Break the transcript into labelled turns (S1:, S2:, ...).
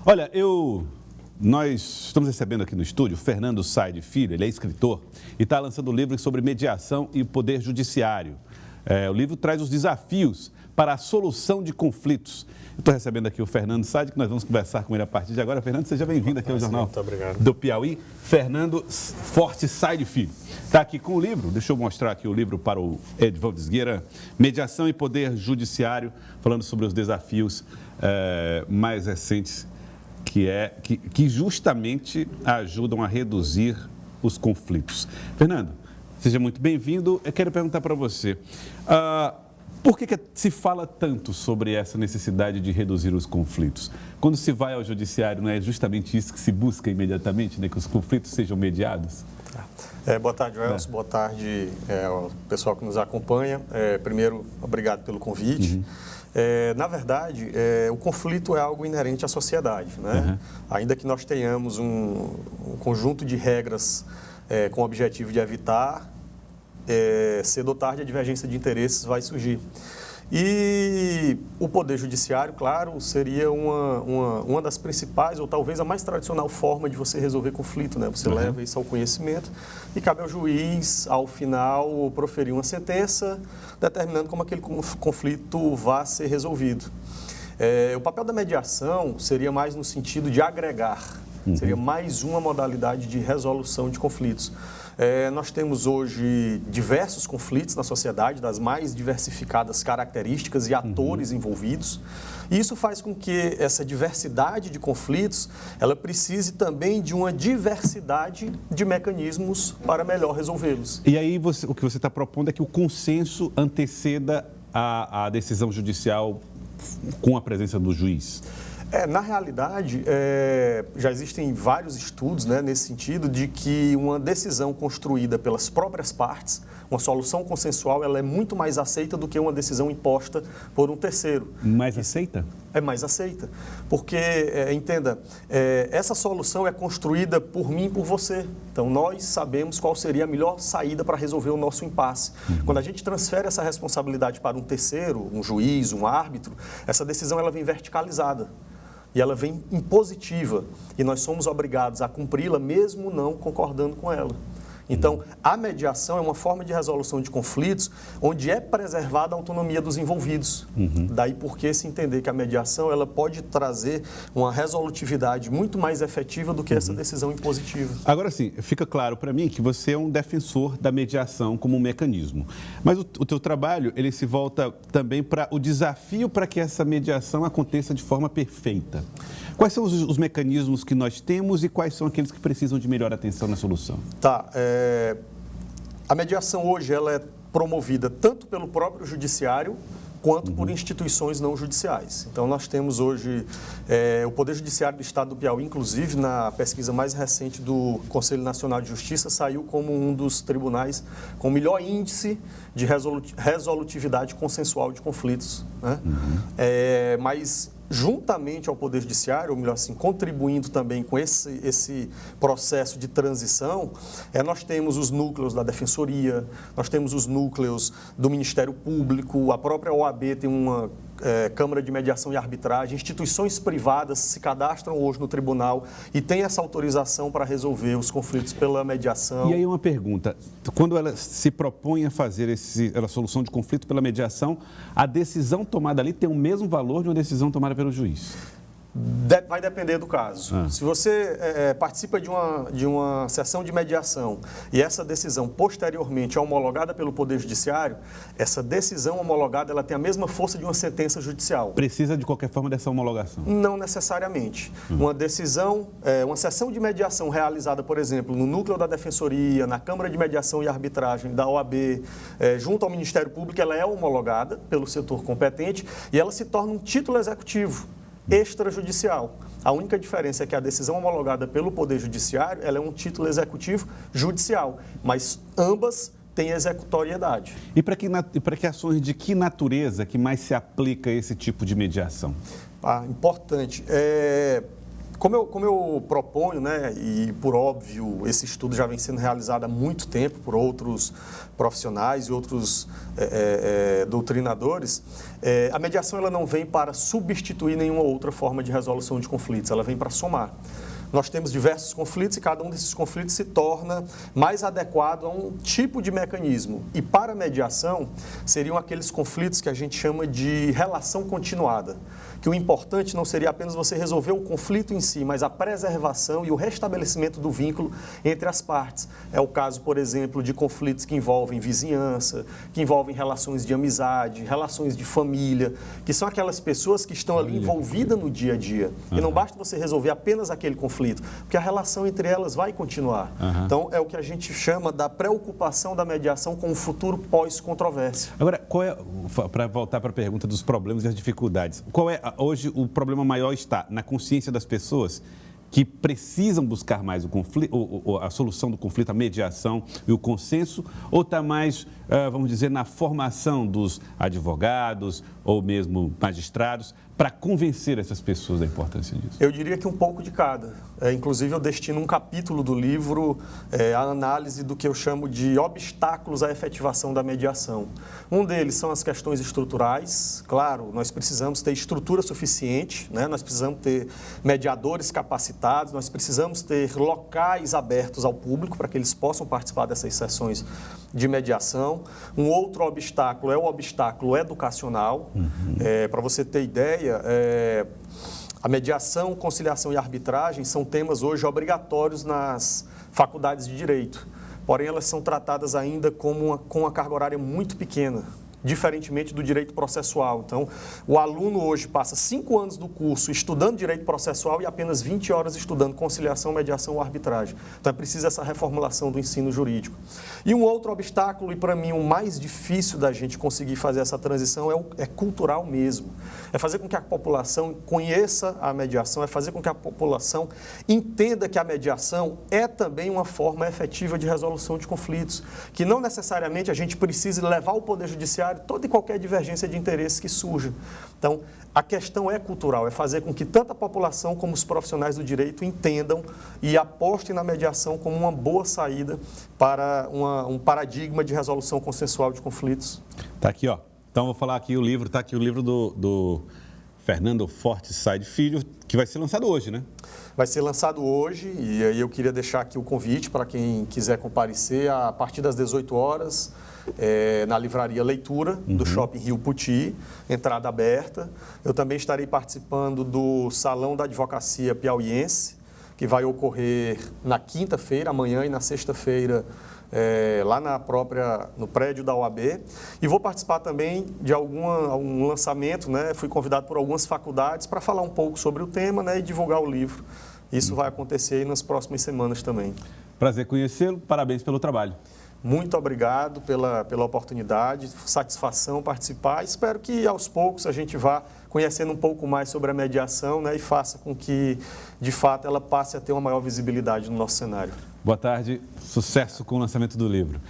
S1: Olha, nós estamos recebendo aqui no estúdio Fernando Said Filho, ele é escritor e está lançando um livro sobre mediação e poder judiciário. O livro traz os desafios para a solução de conflitos. Estou recebendo aqui o Fernando Said, que nós vamos conversar com ele a partir de agora. Fernando, seja bem-vindo aqui ao Jornal do Piauí. Fernando Forte Said Filho está aqui com o livro. Deixa eu mostrar aqui o livro para o Edvaldo Esgueira, Mediação e Poder Judiciário, falando sobre os desafios mais recentes que justamente ajudam a reduzir os conflitos. Fernando, seja muito bem-vindo. Eu quero perguntar para você, por que se fala tanto sobre essa necessidade de reduzir os conflitos? Quando se vai ao judiciário, não é justamente isso que se busca imediatamente, né? Que os conflitos sejam mediados?
S2: Boa tarde, Welson. Boa tarde ao pessoal que nos acompanha. Primeiro, obrigado pelo convite. Na verdade, o conflito é algo inerente à sociedade, né? Ainda que nós tenhamos um conjunto de regras com o objetivo de evitar, cedo ou tarde a divergência de interesses vai surgir. E o Poder Judiciário, claro, seria uma das principais, ou talvez a mais tradicional forma de você resolver conflito, né? Você leva isso ao conhecimento e cabe ao juiz, ao final, proferir uma sentença, determinando como aquele conflito vai ser resolvido. O papel da mediação seria mais no sentido de agregar, seria mais uma modalidade de resolução de conflitos. Nós temos hoje diversos conflitos na sociedade, das mais diversificadas características e atores envolvidos. E isso faz com que essa diversidade de conflitos, ela precise também de uma diversidade de mecanismos para melhor resolvê-los.
S1: E aí o que você está propondo é que o consenso anteceda a decisão judicial com a presença do juiz?
S2: Na realidade, já existem vários estudos, né, nesse sentido de que uma decisão construída pelas próprias partes, uma solução consensual, ela é muito mais aceita do que uma decisão imposta por um terceiro.
S1: Mais aceita?
S2: É mais aceita, porque, entenda, essa solução é construída por mim e por você. Então, nós sabemos qual seria a melhor saída para resolver o nosso impasse. Quando a gente transfere essa responsabilidade para um terceiro, um juiz, um árbitro, essa decisão ela vem verticalizada. E ela vem impositiva, e nós somos obrigados a cumpri-la mesmo não concordando com ela. Então, a mediação é uma forma de resolução de conflitos onde é preservada a autonomia dos envolvidos. Daí porque se entender que a mediação ela pode trazer uma resolutividade muito mais efetiva do que essa decisão impositiva.
S1: Agora sim, fica claro para mim que você é um defensor da mediação como um mecanismo. Mas o teu trabalho, ele se volta também para o desafio para que essa mediação aconteça de forma perfeita. Quais são os mecanismos que nós temos e quais são aqueles que precisam de melhor atenção na solução?
S2: A mediação hoje ela é promovida tanto pelo próprio judiciário quanto por instituições não judiciais. Então, nós temos hoje o Poder Judiciário do Estado do Piauí, inclusive na pesquisa mais recente do Conselho Nacional de Justiça, saiu como um dos tribunais com o melhor índice de resolutividade consensual de conflitos, né? Mas juntamente ao Poder Judiciário, ou melhor assim, contribuindo também com esse processo de transição, nós temos os núcleos da Defensoria, nós temos os núcleos do Ministério Público, a própria OAB tem uma Câmara de Mediação e Arbitragem, instituições privadas se cadastram hoje no tribunal e têm essa autorização para resolver os conflitos pela mediação.
S1: E aí uma pergunta, quando ela se propõe a fazer a solução de conflito pela mediação, a decisão tomada ali tem o mesmo valor de uma decisão tomada pelo juiz?
S2: Vai depender do caso. Se você participa de uma sessão de mediação e essa decisão posteriormente é homologada pelo Poder Judiciário, essa decisão homologada ela tem a mesma força de uma sentença judicial.
S1: Precisa de qualquer forma dessa homologação?
S2: Não necessariamente. Uma decisão, uma sessão de mediação realizada, por exemplo, no núcleo da Defensoria, na Câmara de Mediação e Arbitragem da OAB, junto ao Ministério Público, ela é homologada pelo setor competente e ela se torna um título executivo extrajudicial. A única diferença é que a decisão homologada pelo Poder Judiciário, ela é um título executivo judicial, mas ambas têm executoriedade.
S1: E para que ações de que natureza que mais se aplica esse tipo de mediação?
S2: Importante. Como eu proponho, né, e por óbvio, esse estudo já vem sendo realizado há muito tempo por outros profissionais e outros doutrinadores, a mediação ela não vem para substituir nenhuma outra forma de resolução de conflitos, ela vem para somar. Nós temos diversos conflitos e cada um desses conflitos se torna mais adequado a um tipo de mecanismo. E para a mediação, seriam aqueles conflitos que a gente chama de relação continuada. Que o importante não seria apenas você resolver o conflito em si, mas a preservação e o restabelecimento do vínculo entre as partes. É o caso, por exemplo, de conflitos que envolvem vizinhança, que envolvem relações de amizade, relações de família, que são aquelas pessoas que estão ali envolvidas no dia a dia. E não basta você resolver apenas aquele conflito, porque a relação entre elas vai continuar. Então, é o que a gente chama da preocupação da mediação com o futuro pós-controvérsia.
S1: Agora, para voltar para a pergunta dos problemas e as dificuldades, qual é hoje o problema maior está na consciência das pessoas que precisam buscar mais o conflito, a solução do conflito, a mediação e o consenso, ou está mais, vamos dizer, na formação dos advogados ou mesmo magistrados para convencer essas pessoas da importância disso?
S2: Eu diria que um pouco de cada. Inclusive, eu destino um capítulo do livro à análise do que eu chamo de obstáculos à efetivação da mediação. Um deles são as questões estruturais. Claro, nós precisamos ter estrutura suficiente, né? Nós precisamos ter mediadores capacitados, nós precisamos ter locais abertos ao público para que eles possam participar dessas sessões de mediação. Um outro obstáculo é o obstáculo educacional. Para você ter ideia, a mediação, conciliação e arbitragem são temas hoje obrigatórios nas faculdades de direito. Porém, elas são tratadas ainda com uma carga horária muito pequena, diferentemente do direito processual. Então, o aluno hoje passa 5 anos do curso estudando direito processual e apenas 20 horas estudando conciliação, mediação ou arbitragem. Então, é preciso essa reformulação do ensino jurídico. E um outro obstáculo, e para mim o mais difícil da gente conseguir fazer essa transição, é cultural mesmo. É fazer com que a população conheça a mediação, é fazer com que a população entenda que a mediação é também uma forma efetiva de resolução de conflitos, que não necessariamente a gente precise levar o Poder Judiciário toda e qualquer divergência de interesses que surja. Então, a questão é cultural, é fazer com que tanto a população como os profissionais do direito entendam e apostem na mediação como uma boa saída para um paradigma de resolução consensual de conflitos.
S1: Está aqui, ó. Então, vou falar aqui o livro, está aqui o livro do Fernando Forte Said Filho, que vai ser lançado hoje, né?
S2: Vai ser lançado hoje e aí eu queria deixar aqui o convite para quem quiser comparecer a partir das 18 horas, na livraria Leitura, do Shopping Rio Puti, entrada aberta. Eu também estarei participando do Salão da Advocacia Piauiense, que vai ocorrer na quinta-feira, amanhã, e na sexta-feira, lá no prédio da OAB. E vou participar também de algum lançamento, né? Fui convidado por algumas faculdades para falar um pouco sobre o tema, né? E divulgar o livro. Isso vai acontecer aí nas próximas semanas também.
S1: Prazer conhecê-lo, parabéns pelo trabalho.
S2: Muito obrigado pela oportunidade, satisfação participar. Espero que aos poucos a gente vá conhecendo um pouco mais sobre a mediação, né, e faça com que, de fato, ela passe a ter uma maior visibilidade no nosso cenário.
S1: Boa tarde, sucesso com o lançamento do livro.